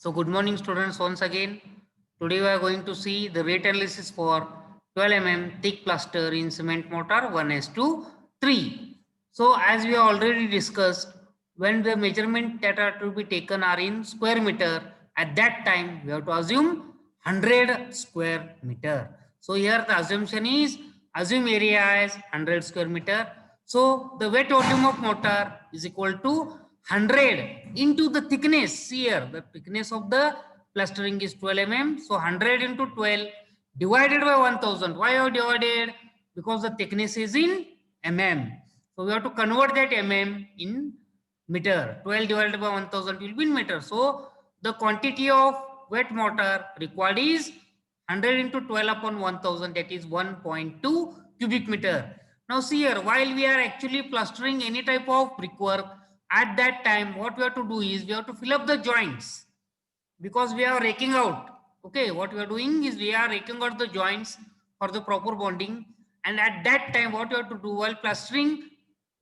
So good morning students once again. Today we are going to see the rate analysis for 12 thick plaster in cement mortar 1:3. So as we have already discussed, when the measurement that are to be taken are in square meter, at that time we have to assume 100 square meter. So here the assumption is assume area as 100 square meter. So the wet volume of mortar is equal to 100 into the thickness. Here the thickness of the plastering is 12 so 100 into 12 divided by 1000. Why have divided? Because the thickness is in so we have to convert that in meter. 12 divided by 1000 will be in meter. So the quantity of wet mortar required is 100 into 12 upon 1000, that is 1.2 cubic meter. Now see here, while we are actually plastering any type of brickwork, at that time what we have to do is we have to fill up the joints because we are raking out. Okay, what we are doing is we are raking out the joints for the proper bonding, and at that time what you have to do while plastering,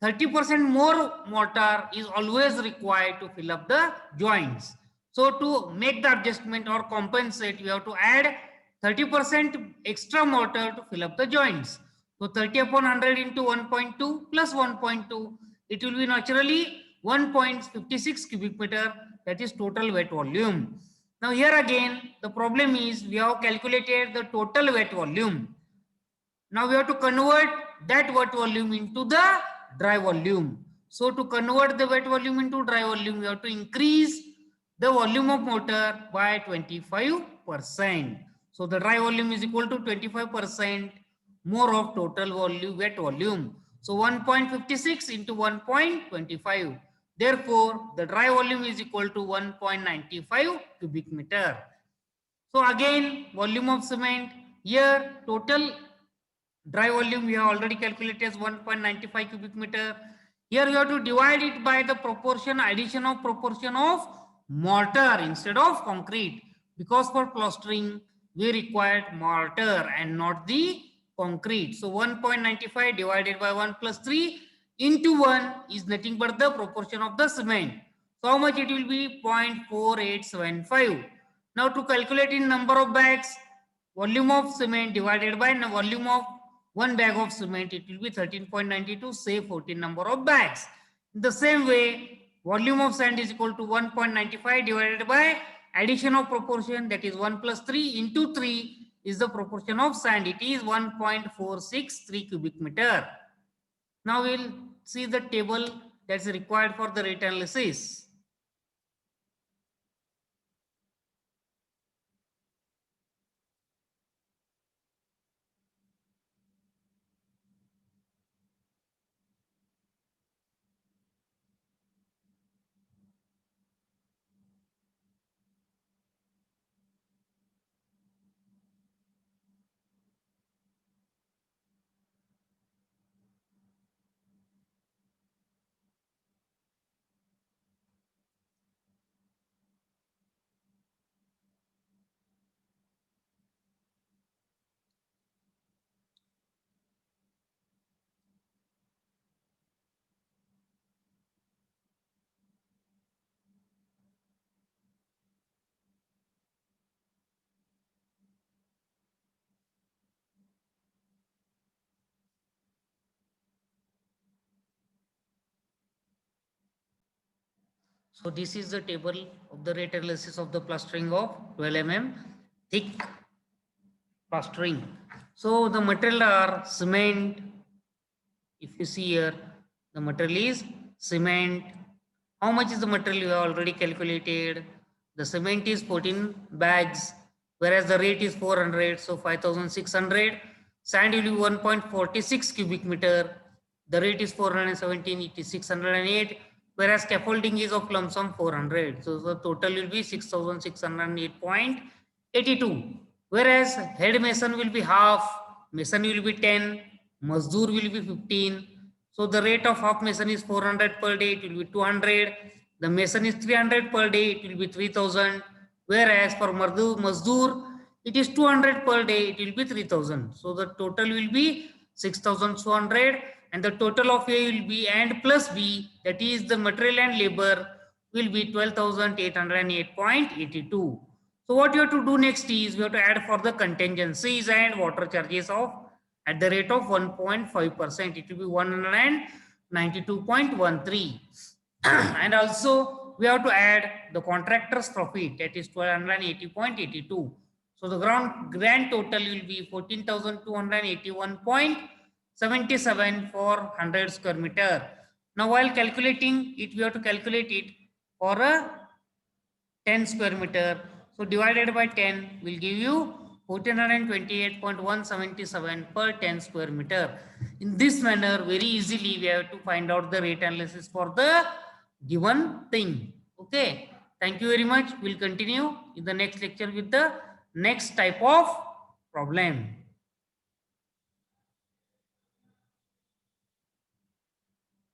30% more mortar is always required to fill up the joints. So to make the adjustment or compensate, you have to add 30% extra mortar to fill up the joints. So 30 upon 100 into 1.2 plus 1.2, it will be naturally 1.56 cubic meter, that is total wet volume. Now here again the problem is we have calculated the total wet volume. Now we have to convert that wet volume into the dry volume. So to convert the wet volume into dry volume, we have to increase the volume of mortar by 25%. So the dry volume is equal to 25% more of total volume, wet volume. So 1.56 into 1.25. Therefore, the dry volume is equal to 1.95 cubic meter. So again, volume of cement, here total dry volume we have already calculated as 1.95 cubic meter. Here you have to divide it by the proportion, addition of proportion of mortar instead of concrete, because for plastering we required mortar and not the concrete. So 1.95 divided by 1 plus 3 into 1 is nothing but the proportion of the cement. So how much it will be? 0.4875. Now to calculate in number of bags, volume of cement divided by volume of one bag of cement, it will be 13.92, say 14 number of bags. In the same way, volume of sand is equal to 1.95 divided by addition of proportion, that is 1 plus 3 into 3 is the proportion of sand. It is 1.463 cubic meter. Now we will see the table that is required for the rate analysis. So this is the table of the rate analysis of the plastering of 12 thick plastering. So the material are cement. If you see here, the material is cement. How much is the material? You have already calculated. The cement is 14 bags, whereas the rate is 400, so 5600. Sand will be 1.46 cubic meter. The rate is 417, it is 608. Whereas scaffolding is of lump sum 400. So the total will be 6608.82. Whereas head mason will be half, mason will be 10, Mazdoor will be 15. So the rate of half mason is 400 per day, it will be 200. The mason is 300 per day, it will be 3000. Whereas for Mazdoor, it is 200 per day, it will be 3000. So the total will be 6200, and the total of A will be and plus B, that is the material and labor, will be 12,808.82. So what you have to do next is we have to add for the contingencies and water charges of at the rate of 1.5%. It will be 192.13. And also we have to add the contractor's profit, that is 1280.82. So the grand total will be 14,281.77 for 100 square meter. Now while calculating it, we have to calculate it for a 10 square meter. So divided by 10 will give you 1428.177 per 10 square meter. In this manner, very easily we have to find out the rate analysis for the given thing. Okay. Thank you very much. We'll continue in the next lecture with the next type of problem.